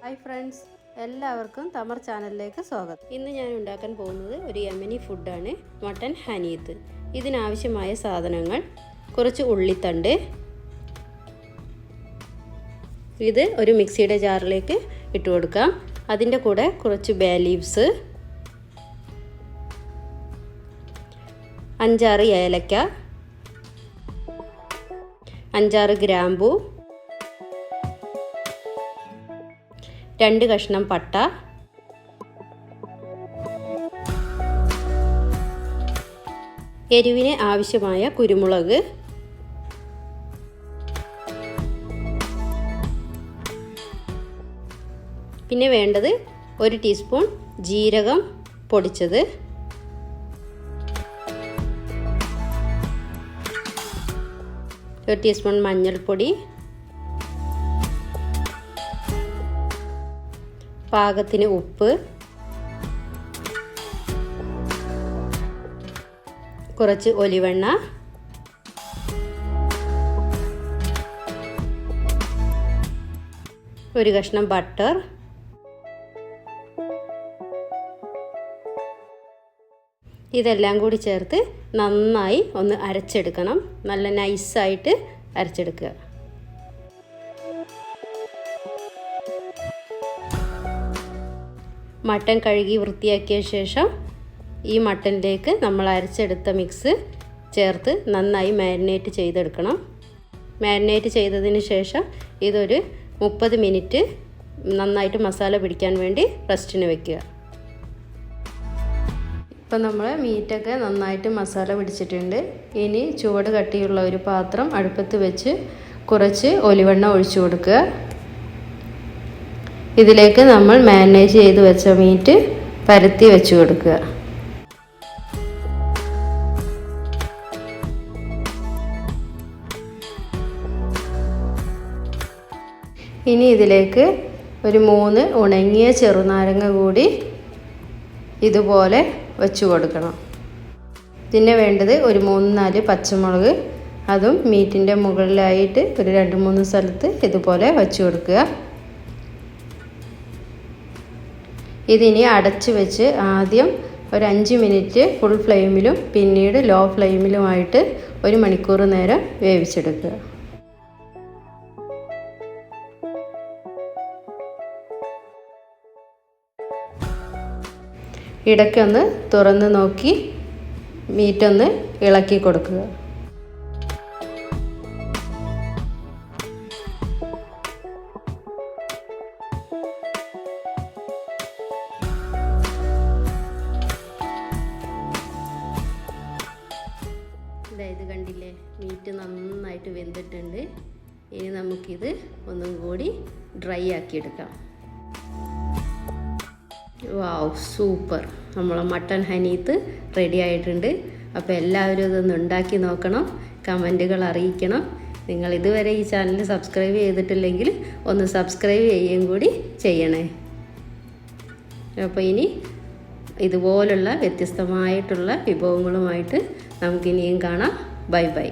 Hi friends, എല്ലാവർക്കും തമർ ചാനലിലേക്ക് സ്വാഗതം. ഇന്ന് ഞാൻ ഉണ്ടാക്കാൻ പോകുന്നത് ഒരു യമനി ഫുഡാണ്, മട്ടൻ ഹനീത്ത്. ഇതിനാവശ്യമായ സാധനങ്ങൾ: കുറച്ച് ഉള്ളിത്തണ്ട്. ഇത് ഒരു മിക്സിയുടെ ജാറിലേക്ക് ഇട്ട് കൊടുക്കാം. അതിൻ്റെ കൂടെ കുറച്ച് ബേ ലീവ്സ്, 5-6 ഏലക്ക, 5-6 ഗ്രാമ്പൂ, 2 കഷ്ണം പട്ട, എരിവിന് ആവശ്യമായ കുരുമുളക്, പിന്നെ വേണ്ടത് 1 ടീസ്പൂൺ ജീരകം പൊടിച്ചത്, 1 ടീസ്പൂൺ മഞ്ഞൾപ്പൊടി, പാകത്തിന് ഉപ്പ്, കുറച്ച് ഒലിവെണ്ണ, ഒരു കഷ്ണം ബട്ടർ, ഇതെല്ലാം കൂടി ചേർത്ത് നന്നായി ഒന്ന് അരച്ചെടുക്കണം. നല്ല നൈസായിട്ട് അരച്ചെടുക്കുക. മട്ടൻ കഴുകി വൃത്തിയാക്കിയ ശേഷം ഈ മട്ടനിലേക്ക് നമ്മൾ അരച്ചെടുത്ത മിക്സ് ചേർത്ത് നന്നായി മാരിനേറ്റ് ചെയ്തെടുക്കണം. മാരിനേറ്റ് ചെയ്തതിന് ശേഷം ഇതൊരു 30 മിനിറ്റ് നന്നായിട്ട് മസാല പിടിക്കാൻ വേണ്ടി റെസ്റ്റിന് വെക്കുക. ഇപ്പം നമ്മൾ മീറ്റൊക്കെ നന്നായിട്ട് മസാല പിടിച്ചിട്ടുണ്ട്. ഇനി ചുവട് കട്ടിയുള്ള ഒരു പാത്രം അടുപ്പത്ത് വെച്ച് കുറച്ച് ഒലിവെണ്ണ ഒഴിച്ചു കൊടുക്കുക. ഇതിലേക്ക് നമ്മൾ മാരിനേറ്റ് ചെയ്ത് വെച്ച മീറ്റ് പരത്തി വെച്ച് കൊടുക്കുക. ഇനി ഇതിലേക്ക് ഒരു 3 ഉണങ്ങിയ ചെറുനാരങ്ങ കൂടി ഇതുപോലെ വെച്ച് കൊടുക്കണം. പിന്നെ വേണ്ടത് ഒരു 3-4 പച്ചമുളക്, അതും മീറ്റിൻ്റെ മുകളിലായിട്ട് ഒരു 2-3 സ്ഥലത്ത് ഇതുപോലെ വെച്ച് കൊടുക്കുക. ഇതിനി അടച്ച് വെച്ച് ആദ്യം ഒരു 5 മിനിറ്റ് ഫുൾ ഫ്ലെയിമിലും പിന്നീട് ലോ ഫ്ലെയിമിലുമായിട്ട് 1 മണിക്കൂർ നേരം വേവിച്ചെടുക്കുക. ഇടയ്ക്കൊന്ന് തുറന്ന് നോക്കി മീറ്റൊന്ന് ഇളക്കി കൊടുക്കുക. ഇത് കണ്ടില്ലേ, മീറ്റ് നന്നായിട്ട് വെന്തിട്ടുണ്ട്. ഇനി നമുക്കിത് ഒന്നും കൂടി ഡ്രൈ ആക്കിയെടുക്കാം. വാവ്, സൂപ്പർ! നമ്മളെ മട്ടൻ ഹനീത്ത് റെഡി ആയിട്ടുണ്ട്. അപ്പോൾ എല്ലാവരും ഇതൊന്ന് ഉണ്ടാക്കി നോക്കണം, കമൻറ്റുകൾ അറിയിക്കണം. നിങ്ങൾ ഇതുവരെ ഈ ചാനൽ സബ്സ്ക്രൈബ് ചെയ്തിട്ടില്ലെങ്കിൽ ഒന്ന് സബ്സ്ക്രൈബ് ചെയ്യുകയും കൂടി ചെയ്യണേ. അപ്പോൾ ഇനി ഇതുപോലുള്ള വ്യത്യസ്തമായിട്ടുള്ള വിഭവങ്ങളുമായിട്ട് നമുക്കിനിയും കാണാം. Bye bye.